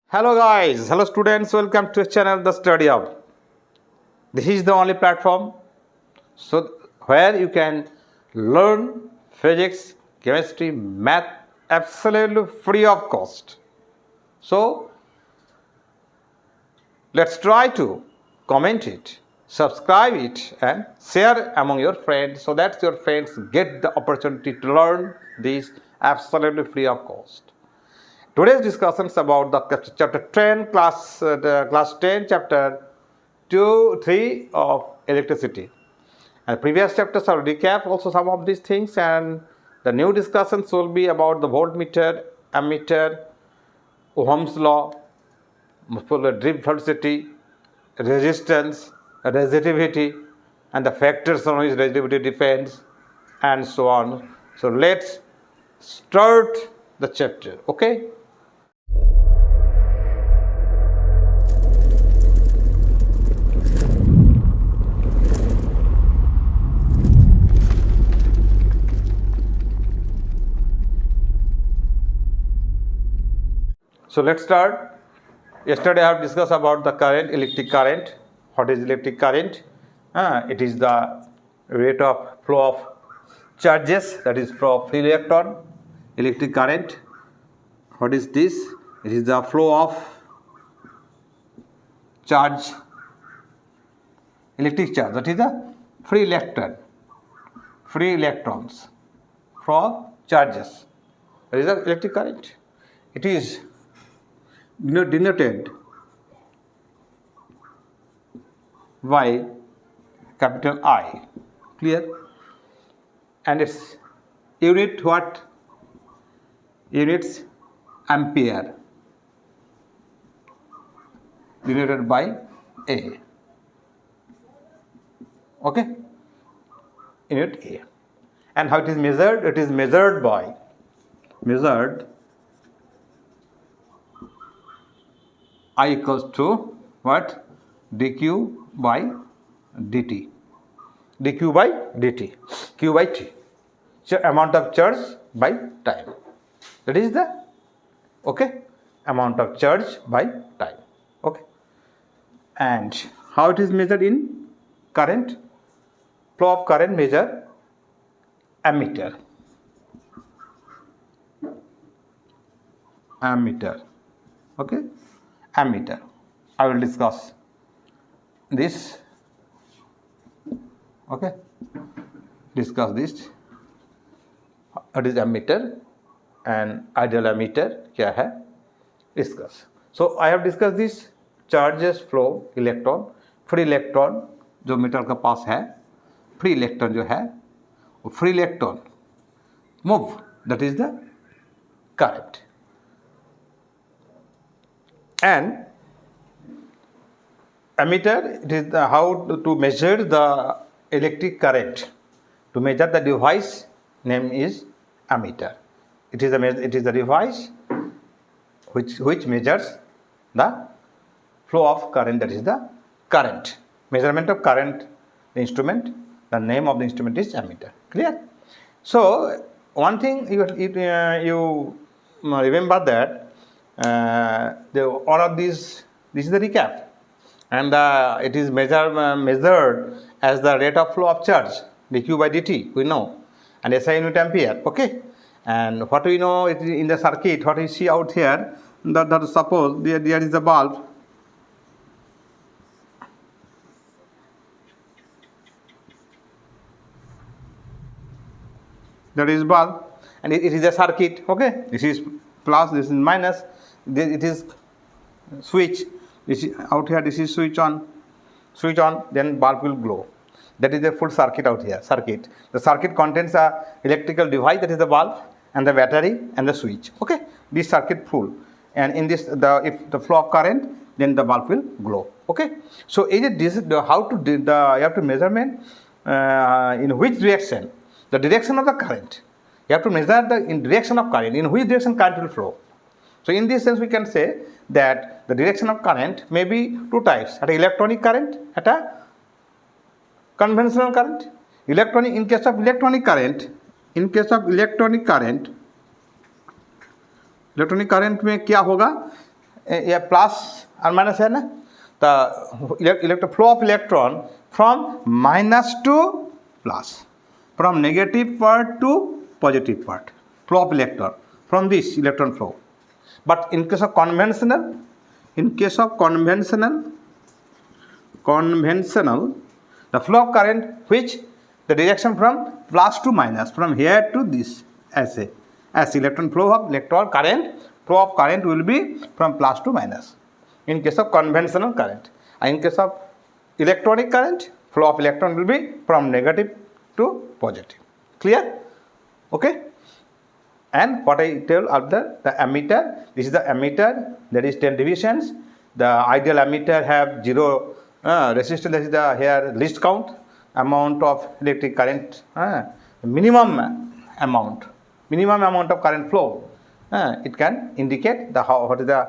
Hello guys, hello students, welcome to channel the Study Hub. This is the only platform where you can learn physics, chemistry, math absolutely free of cost. So let's try to comment it, subscribe it and share among your friends so that your friends get the opportunity to learn this absolutely free of cost. Today's discussion is about the chapter 10, class 10, chapter 2, 3 of electricity. And previous chapters are recap also some of these things, and the new discussions will be about the voltmeter, ammeter, Ohm's law, drip velocity, resistance, resistivity, and the factors on which resistivity depends, and so on. So let's start the chapter, okay? So let's start. Yesterday I have discussed about the current, electric current. What is electric current? It is the rate of flow of charges, that is flow of free electron. Electric current. What is this? It is the flow of charge, electric charge. That is the free electrons, flow of charges. That is the electric current. It is denoted by capital I, clear? And its unit what? Units ampere, denoted by A, okay? Unit A. And how it is measured? It is measured I equals to what? dq by dt. dq by dt. q by t. So amount of charge by time. That is the amount of charge by time. Okay. And how it is measured in current? Flow of current measure ammeter. Okay. Ammeter. I will discuss this. Okay. Discuss this. What is ammeter and ideal ammeter? क्या है? Discuss. So I have discussed this charges flow electron, free electron जो metre का पास है, free electron जो है, वो free electron move, that is the current. And ammeter, it is how to measure the electric current. To measure the device name is ammeter. It is a device which measures the flow of current, that is the current. Measurement of current, the instrument, the name of the instrument is ammeter. Clear? So one thing you remember that all of this is the recap, and it is measured as the rate of flow of charge, dq by dt, we know, and SI unit ampere. Okay. And what we know is in the circuit, what we see out here, that suppose there is a bulb. There is bulb, and it is a circuit. Okay. This is plus, this is minus. It is switch. This is out here. This is switch on. Then bulb will glow. That is a full circuit out here. Circuit. The circuit contains a electrical device, that is the bulb and the battery and the switch. Okay. This circuit full. And in this, if the flow of current, then the bulb will glow. Okay. So is it this? How to do you have to measurement in which direction? The direction of the current. You have to measure the direction of current. In which direction current will flow. So in this sense, we can say that the direction of current may be two types: at electronic current, at a conventional current. In case of electronic current, electronic current में क्या होगा? ये plus और minus है ना, तो flow of electron from minus two plus, from negative part two positive part, flow of electron from this electron flow. But in case of conventional, the flow of current which the direction from plus to minus, from here to this, as electron flow of electron current, flow of current will be from plus to minus in case of conventional current. And in case of electronic current, flow of electron will be from negative to positive. Clear? Okay. And what I tell of the ammeter, this is the ammeter, that is 10 divisions. The ideal ammeter have 0 resistance, that is the here least count amount of electric current, minimum amount of current flow. It can indicate the what is the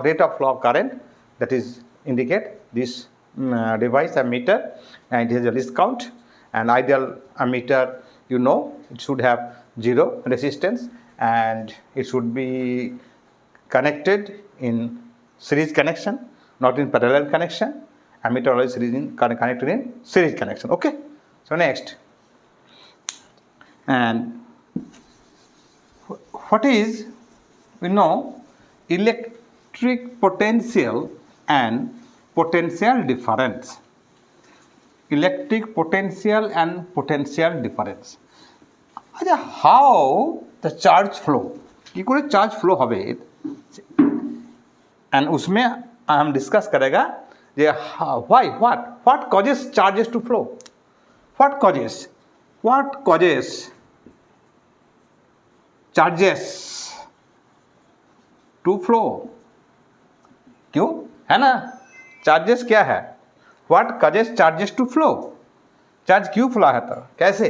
rate of flow of current, that is indicate this device ammeter, and it has a least count. And ideal ammeter, you know, it should have 0 resistance, and it should be connected in series connection, not in parallel connection. Ammeter always connected in series connection. Okay. So next, and what is, we know, electric potential and potential difference. Electric potential and potential difference. अच्छा, how the charge flow, कि कोई charge flow हवे, and उसमें हम discuss करेगा जे why what causes charges to flow, what causes charges to flow. क्यों है ना, चार्जेस क्या है, what causes charges to flow, charge क्यों फ्लो है, तो कैसे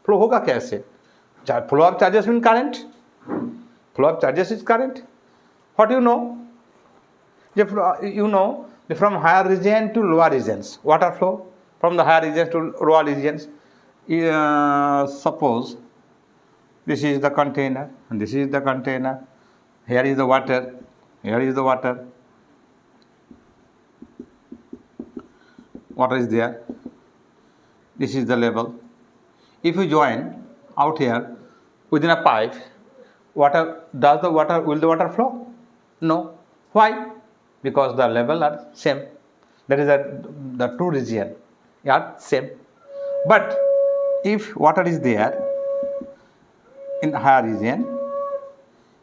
फ्लो होगा, कैसे. Flow of charges means current. Flow of charges is current. What you know? You know from higher region to lower regions, water flow from the higher regions to lower regions. Suppose this is the container and this is the container. Here is the water. Here is the water. Water is there. This is the level. If you join out here within a pipe, will the water flow? No. Why? Because the level are same. That is the two region are same. But if water is there in higher region,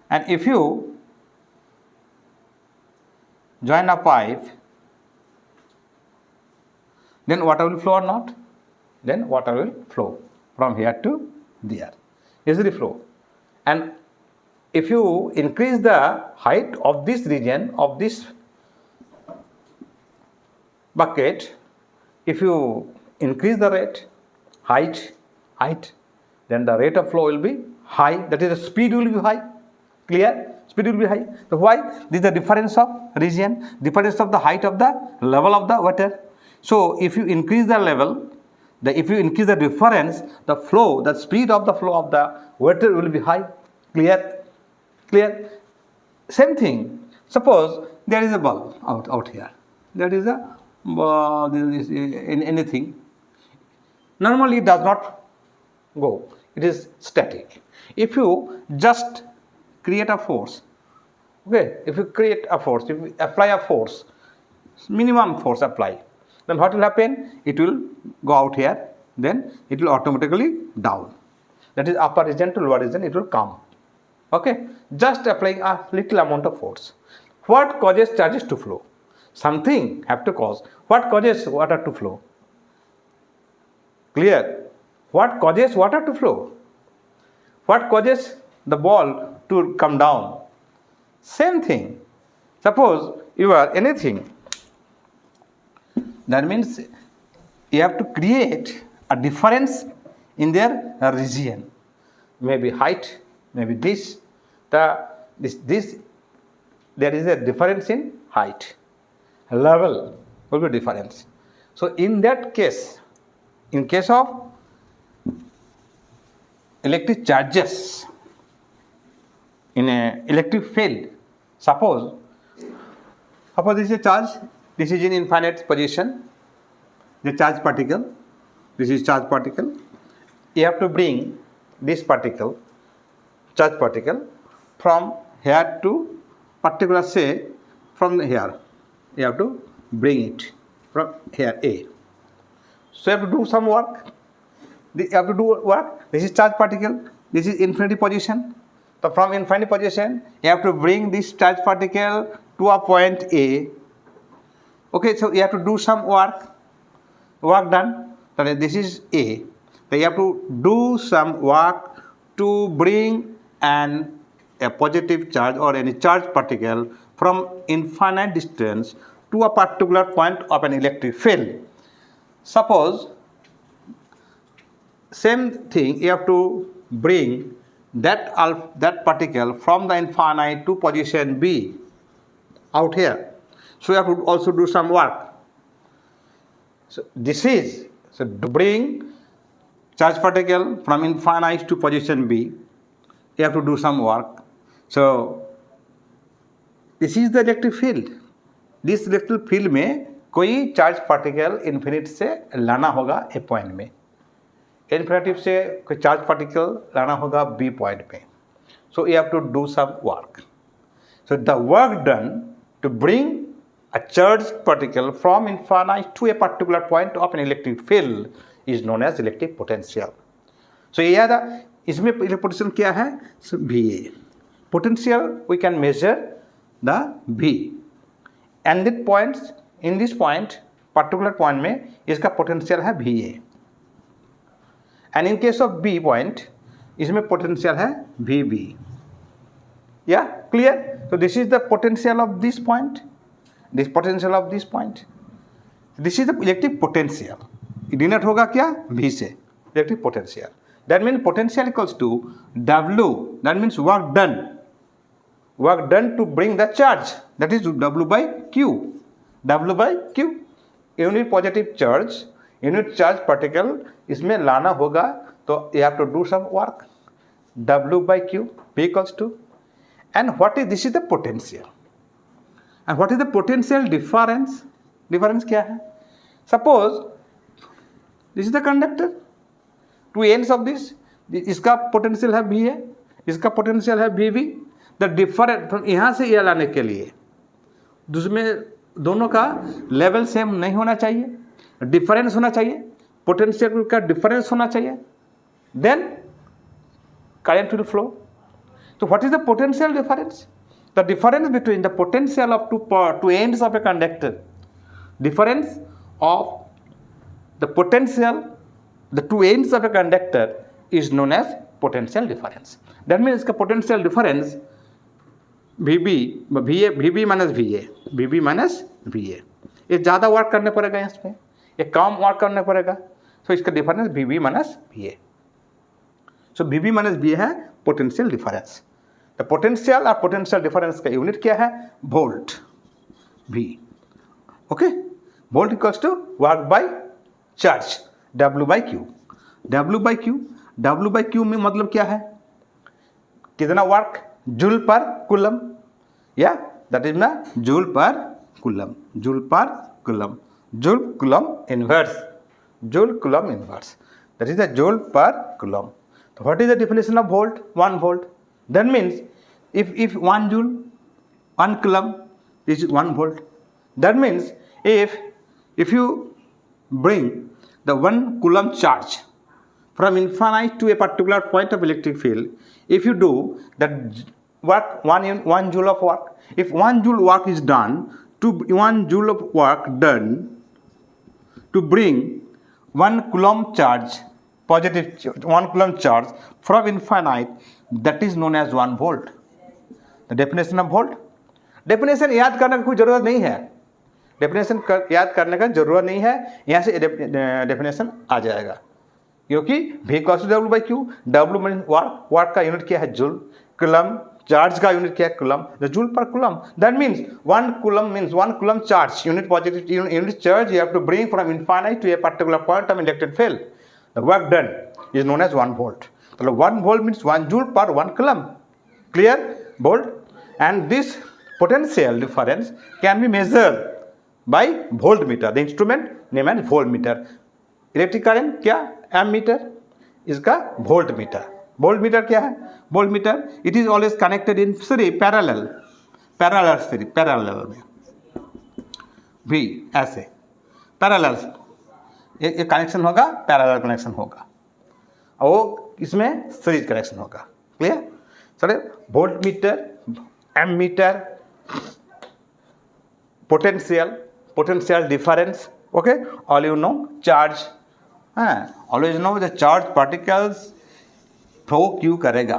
and if you join a pipe, then water will flow or not? Then water will flow from here to there, easily flow. And if you increase the height of this region, of this bucket, if you increase the height, then the rate of flow will be high, that is the speed will be high. Clear? Speed will be high. So why? This is the difference of region, difference of the height of the level of the water. So if you increase the level, if you increase the difference, the flow, the speed of the flow of the water will be high. Clear? Same thing. Suppose there is a bulb out here. There is a in anything. Normally it does not go. It is static. If you just create a force, okay, if you create a force, if you apply a force, minimum force apply, then what will happen? It will go out here, then it will automatically down. That is upper region to lower region, it will come. Okay, just applying a little amount of force. What causes charges to flow? Something have to cause. What causes water to flow? Clear? What causes water to flow? What causes the ball to come down? Same thing. Suppose you are anything, that means you have to create a difference in their region, maybe height, maybe this, there is a difference in height, level will be difference. So in that case, in case of electric charges in a electric field, suppose Suppose this is a charge, this is in infinite position, the charge particle, this is charge particle. You have to bring this particle, charge particle, from here to particular, say from here, you have to bring it from here A. So you have to do some work. You have to do work. This is charge particle, this is infinity position. So from infinity position, you have to bring this charge particle to a point A. Okay, so you have to do some work done. So this is A. So you have to do some work to bring a positive charge or any charge particle from infinite distance to a particular point of an electric field. Suppose same thing, you have to bring that particle from the infinite to position B out here. So you have to also do some work. So to bring charge particle from infinite to position B, you have to do some work. So this is the electric field. This electric field में कोई charge particle infinite से लाना होगा ए point में, infinitive से कोई charge particle लाना होगा बी पॉइंट पे. So you have to do some work. So the work done to bring a charged particle from infinite to a particular point of an electric field is known as electric potential. So इसमें electric potential क्या है? So VA. Potential we can measure the V. And that points in this point, particular point में इसका potential है VA. And in case of B point, इसमें potential है VB. Yeah, clear? So this is the potential of this point. This potential of this point. This is the electric potential. Denote होगा क्या? V से electric potential. That means potential equals to W. That means work done. Work done to bring the charge. That is W by Q. W by Q. Unit positive charge, unit charge particle इसमें लाना होगा तो you have to do some work. W by Q. V equals to. And this is the potential. And what is the potential difference? Difference क्या है? Suppose this is the conductor. Two ends of this. इसका potential है VA, इसका potential है VB. The difference यहाँ से ये लाने के लिए जिसमें दोनों का लेवल सेम नहीं होना चाहिए, डिफरेंस होना चाहिए, पोटेंशियल का डिफरेंस होना चाहिए, then current will flow. So what is the potential difference? The difference between the potential of two ends of a conductor, difference of the potential, the two ends of a conductor is known as potential difference. That means the potential difference VB minus VA, VB minus VA. ये ज़्यादा work करने पड़ेगा इसमें, ये कम work करने पड़ेगा. So इसका difference VB minus VA. So VB minus VA है potential difference. The potential or potential difference का यूनिट क्या है? Volt. V. Okay? Volt equals to work by charge. W by Q. W by Q. W by Q में मतलब क्या है? कितना work? Joule पर कूलम. या दैट इज ना जूल पर कूलम. जूल पर coulomb. Joule coulomb inverse. Joule coulomb inverse. That is the joule पर coulomb. So what is the definition of volt? 1 volt. That means if 1 joule, 1 coulomb is 1 volt. That means if you bring the 1 coulomb charge from infinite to a particular point of electric field, if you do that work 1 joule of work, if 1 joule work is done, to 1 joule of work done to bring 1 coulomb charge, positive 1 coulomb charge from infinite, that is known as 1 volt. The definition of volt. Definition याद करने की कोई ज़रूरत नहीं है. Definition याद करने का ज़रूरत नहीं है. यहाँ से definition आ जाएगा. क्योंकि V equals to W by Q. W means work का यूनिट क्या है? जूल. कूलम चार्ज का यूनिट क्या है? Coulomb. The joule per coulomb. That means 1 coulomb means 1 coulomb charge. Unit positive unit charge you have to bring from infinite to a particular point of electric field. The work done is known as 1 volt. So 1 volt means 1 joule per 1 coulomb. Clear? Volt. And this potential difference can be measured by voltmeter, the instrument named as voltmeter. Electric current क्या, ammeter, इसका voltmeter. Voltmeter क्या है, voltmeter it is always connected in series, parallel series, parallel में भी ऐसे parallel एक connection होगा, parallel connection होगा, और वो इसमें सीरीज कनेक्शन होगा. Clear sir. Voltmeter, ammeter, potential difference. Okay, all you know charge. Always know the charge particles flow क्यों करेगा,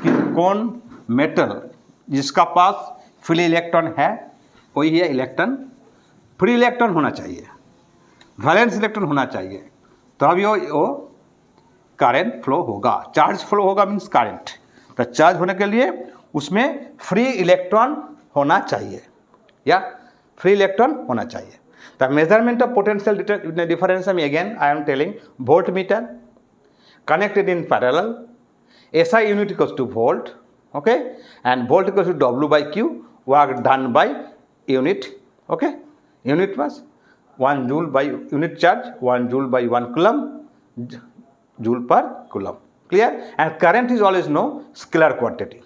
कि कौन मेटल जिसका पास फ्री इलेक्ट्रॉन है वही है इलेक्ट्रॉन. फ्री इलेक्ट्रॉन होना चाहिए, वैलेंस इलेक्ट्रॉन होना चाहिए, तभी वो करंट फ्लो होगा. चार्ज फ्लो होगा मीन्स करंट. तो चार्ज होने के लिए उसमें फ्री इलेक्ट्रॉन होना चाहिए, या फ्री इलेक्ट्रॉन होना चाहिए. The measurement of potential difference, again I am telling, voltmeter connected in parallel, SI unit equals to volt, okay, and volt equals to W by Q, work done by unit. Okay, unit was 1 joule by unit charge, 1 joule by 1 coulomb, joule per coulomb. Clear? And current is always no scalar quantity,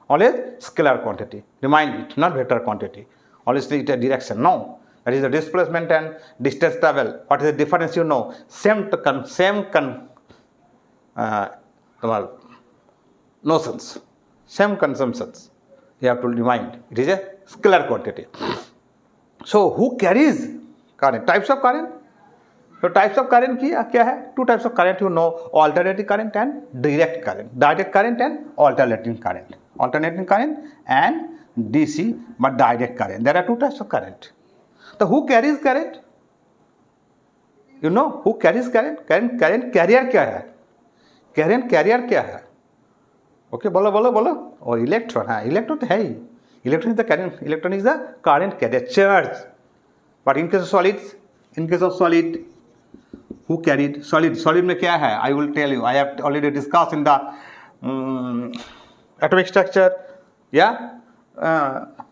always scalar quantity. Remind it, not vector quantity. Always it a direction. No. That is the displacement and distance travel. What is the difference? You know, notions, same consumptions. You have to remind. It is a scalar quantity. So, who carries current? Types of current. So, types of current क्या है? Two types of current you know: alternating current and direct current. Direct current and alternating current. Alternating current and DC, but direct current. There are two types of current. So who carries current? You know who carries current? Current carrier क्या है? Current carrier क्या है? Okay, बोलो. और electron, हाँ electron तो है ही. Electron is the current. Electron is the current carrier, charge. But in case of solid, who carried solid? Solid में क्या है? I will tell you. I have already discussed in the atomic structure. Yeah,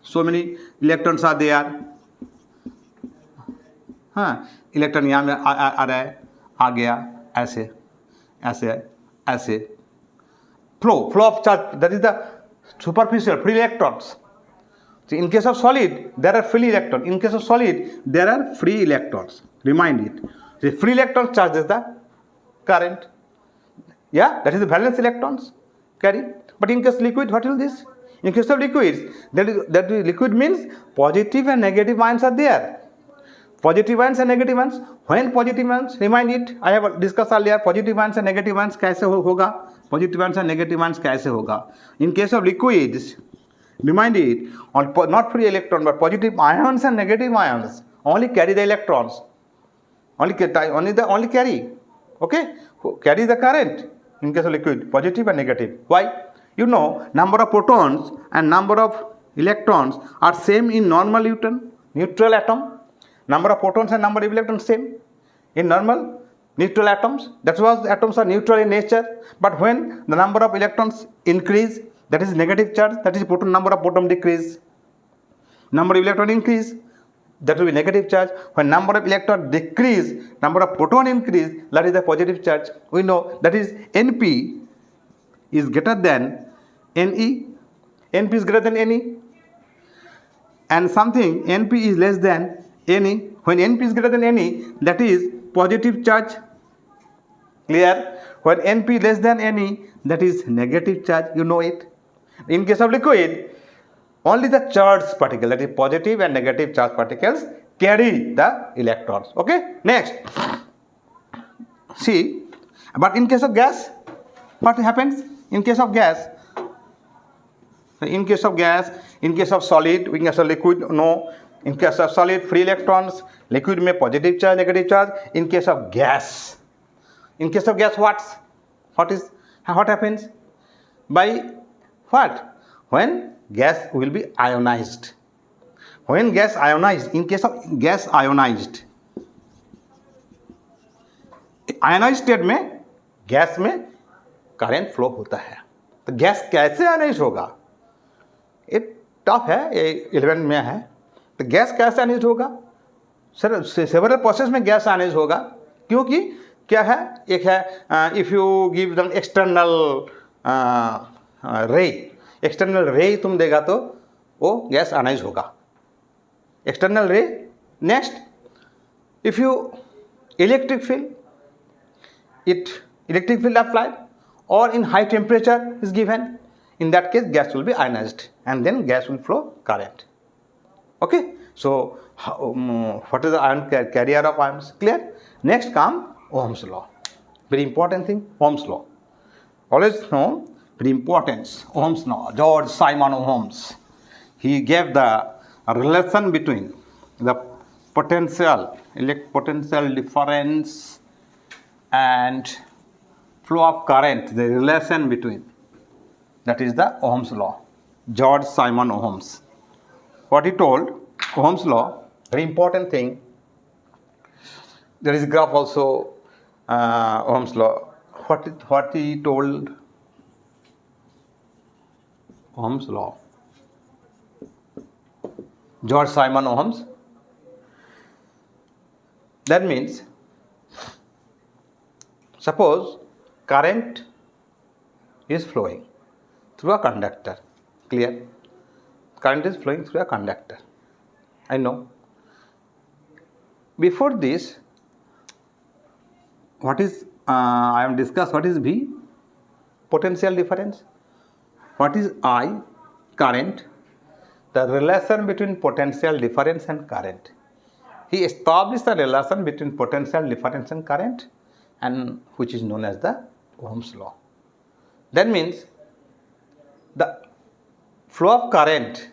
so many electrons are there. हाँ, electron यहाँ में आ रहा है, आ गया, ऐसे flow of charge, that is the superficial free electrons. So in case of solid there are free electrons, in case of solid there are free electrons. Remind it. The free electron charges the current. Yeah, that is the valence electrons carry. But in case of liquid, what will this? In case of liquids, that liquid means positive and negative ions are there. Positive ions and negative ions. When positive ions, remind it, I have discussed earlier, positive ions and negative ions कैसे होगा? Positive ions and negative ions कैसे होगा? In case of liquids, remind it, not free electron but positive ions and negative ions only carry the electrons. Only carry. Okay, carry the current. In case of liquid, positive and negative. Why? You know, number of protons and number of electrons are same in normal neutral atom. Number of protons and number of electrons same in normal neutral atoms. That's why the atoms are neutral in nature. But when the number of electrons increase, that is negative charge, that is proton, number of proton decrease. Number of electron increase, that will be negative charge. When number of electron decrease, number of proton increase, that is the positive charge. We know that is Np is greater than Ne. Np is greater than Ne. And something Np is less than Ne. When Np is greater than Ne, that is positive charge. Clear? When Np is less than Ne, that is negative charge. You know it. In case of liquid, only the charged particle, that is positive and negative charge particles, carry the electrons. Okay? Next. See, but in case of gas, what happens? In case of gas, in case of solid, in case of liquid, no. In case of solid, free electrons, liquid में positive charge, negative charge. In case of gas, what happens? By what? When gas will be ionized. When gas ionized, in case of gas ionized state में gas में current flow होता है. तो gas कैसे ionise होगा? एक tough है, ये 11 में है। तो गैस कैसे अनाइज होगा सर? सेवरल प्रोसेस में गैस अनाइज होगा, क्योंकि क्या है, एक है if you give them external रे तुम देगा तो वो गैस अनाइज होगा, एक्सटर्नल रे। Next, if you electric field applied or in high temperature is given, in that case gas will be ionized and then gas will flow current. Okay, so what is the ion carrier of ions? Clear? Next come Ohm's law. Very important thing, Ohm's law. Always know very importance. Ohm's law. George Simon Ohms. He gave the relation between the potential difference and flow of current, the relation between. That is the Ohm's law. George Simon Ohms. What he told, Ohm's law, very important thing. There is graph also, Ohm's law. What he told, Ohm's law. George Simon Ohms. That means, suppose current is flowing through a conductor. Clear? Current is flowing through a conductor. I know. Before this, what is I have discussed what is V? Potential difference. What is I? Current. The relation between potential difference and current. He established the relation between potential difference and current, and which is known as the Ohm's law. That means the flow of current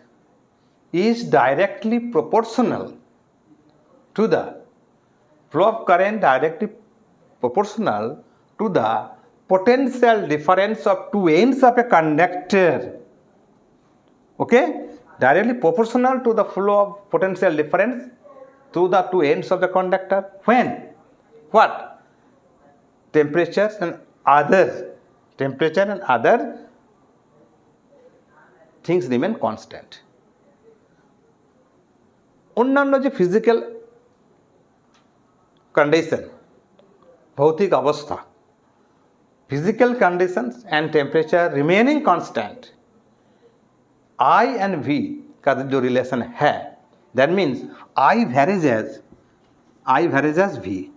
is directly proportional to the potential difference of two ends of a conductor. Okay, directly proportional to the flow of potential difference through the two ends of the conductor. When? What? Temperature and other things remain constant. अन्य जो physical condition, भौतिक अवस्था, physical conditions and temperature remaining constant, I and V का जो relation है, that means I varies as V.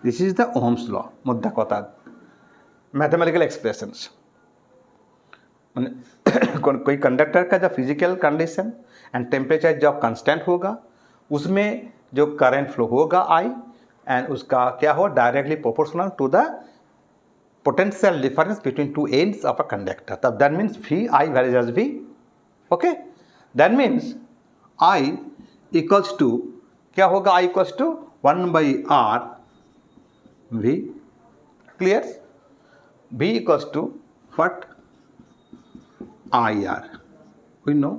This is the Ohm's law. मुद्दा कथा mathematical expressions. कोई कंडक्टर का जो फिजिकल कंडीशन एंड टेम्परेचर जब कांस्टेंट होगा, उसमें जो करंट फ्लो होगा I, एंड उसका क्या हो, directly proportional to the potential difference between two ends of a conductor. तब that means V I varies as V. Okay, that means I equals to क्या होगा, I equals to 1/R V. Clear? V equals to what? IR. We know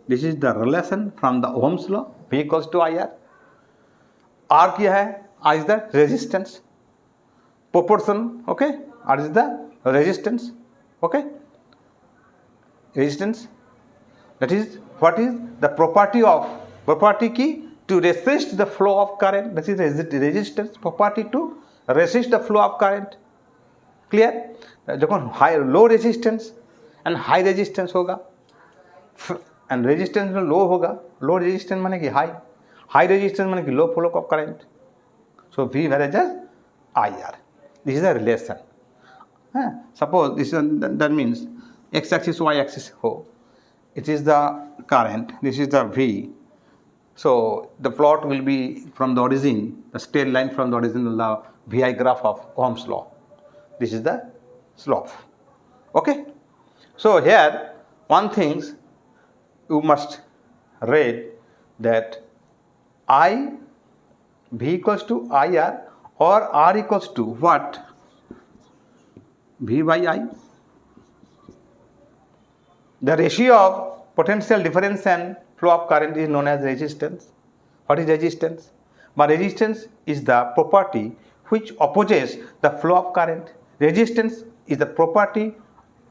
this is the relation from the Ohm's law. V equals to IR. R क्या है? R is the resistance. Proportion. Okay. R is the resistance. Okay. Resistance. That is what is the property key to resist the flow of current. That is resistance property to resist the flow of current. Clear? जब high low resistance and high resistance होगा, and resistance में लो होगा, low resistance माने कि high resistance माने कि low flow of current. So V varies as IR. This is the relation. Suppose this that means x axis y axis हो, it is the current, this is the V. So the plot will be from the origin, the straight line from the origin of the VI graph of Ohm's law. This is the slope. Okay. So here one thing you must read, that V equals to IR or R equals to what? V by I. The ratio of potential difference and flow of current is known as resistance. What is resistance? But resistance is the property which opposes the flow of current. Resistance is the property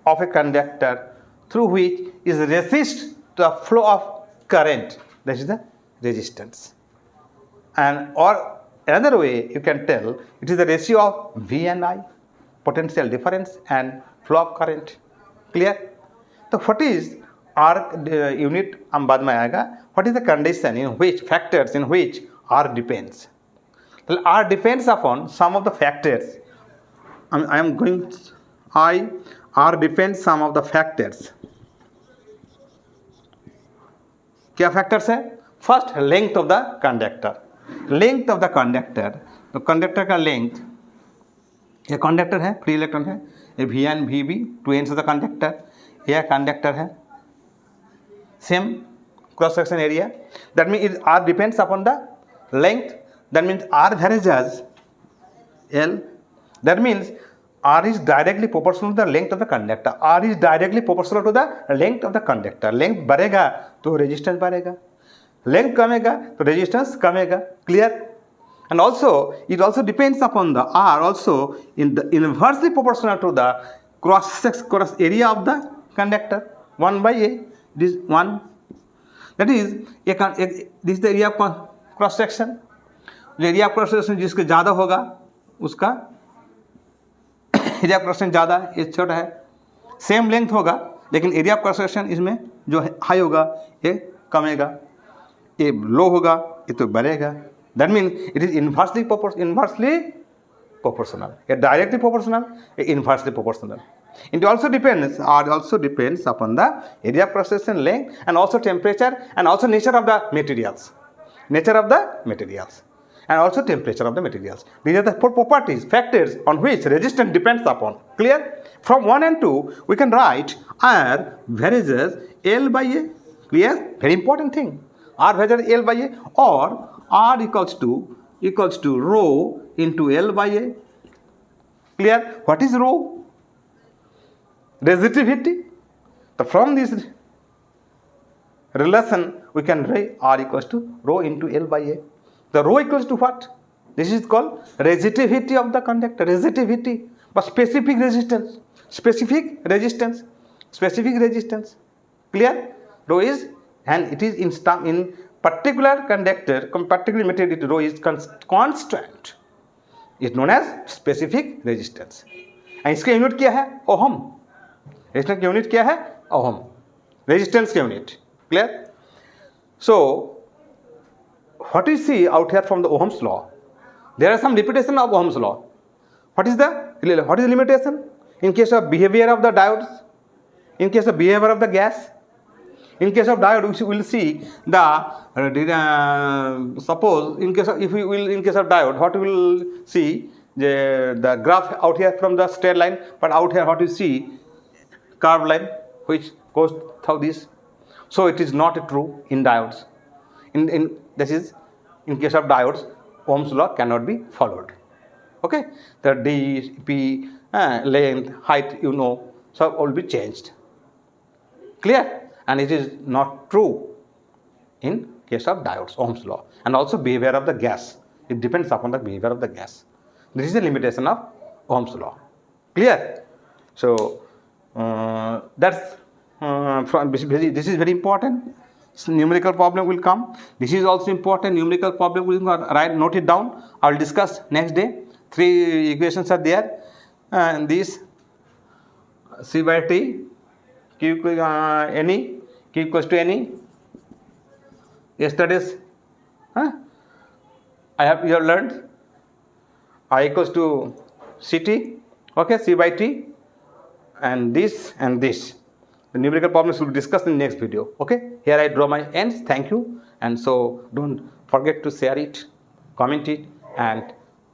of a conductor through which is resist the flow of current, that is the resistance. And or another way you can tell, it is the ratio of V and I, potential difference and flow of current. Clear? So what is R unit हम बाद में आएगा. What is the condition in which factors in which R depends? Well, R depends upon some of the factors. R depends some of the factors. क्या factors है? First, length of the conductor. Length of the conductor. तो conductor का length, ये conductor है, free electron है, ये V and VB, two ends of the conductor. यह conductor है, same cross section area. That means R depends upon the length. That means R varies as L. That means R is directly proportional to the length of the conductor. R is directly proportional to the length of the conductor. Length बढ़ेगा तो resistance बढ़ेगा. Length कमेगा तो resistance कमेगा. Clear? And also it also depends upon the R also in the inversely proportional to the cross area of the conductor. 1 by A. This 1. That is this is the area of cross section. Area of cross section जिसके ज़्यादा होगा उसका area of cross section ज़्यादा, ये छोटा है. Same length होगा लेकिन एरिया ऑफ क्रॉस सेक्शन इसमें जो हाई होगा ये कमेगा, ये लो होगा ये तो बढ़ेगा. That mean it is inversely proportional. A directly proportional, a inversely proportional. It also depends upon the area of cross section, length, and also temperature, and also nature of the materials. And also temperature of the materials. These are the four properties, factors on which resistance depends upon. Clear? From 1 and 2, we can write R varies as L by A. Clear? Very important thing. R varies as L by A, or R equals to rho into L by A. Clear? What is rho? Resistivity. So from this relation, we can write R equals to rho into L by A. The rho equals to what? This is called resistivity of the conductor. Resistivity, but specific resistance. Clear? Rho is, and it is in particular conductor, particular material, rho is constant. It's known as specific resistance. And इसका unit क्या है? Ohm. Resistance की unit क्या है? Ohm. Resistance की unit. Clear? So what we see out here from the Ohm's law, there are some limitation of Ohm's law. What is the limitation? In case of behavior of the diodes, in case of behavior of the gas, in case of diode, we will see suppose in case of diode, what we will see the graph out here from the straight line, but out here what you see curved line which goes through this. So it is not true in diodes. This is in case of diodes, Ohm's law cannot be followed. Okay, the D, P, length, height, so will be changed. Clear? And it is not true in case of diodes, Ohm's law. And also behavior of the gas. It depends upon the behavior of the gas. This is the limitation of Ohm's law. Clear? So that's this is very important. So numerical problem will come. This is also important. Numerical problem will come. Note it down. I will discuss next day. 3 equations are there. And this C by T, Q equals to any. Yesterday's, you have learned I equals to CT. Okay, C by T, and this and this. The numerical problems will be discussed in the next video. Okay, here I draw my ends. Thank you, and so don't forget to share it, comment it, and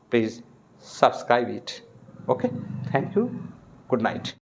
please subscribe it. Okay, thank you. Good night.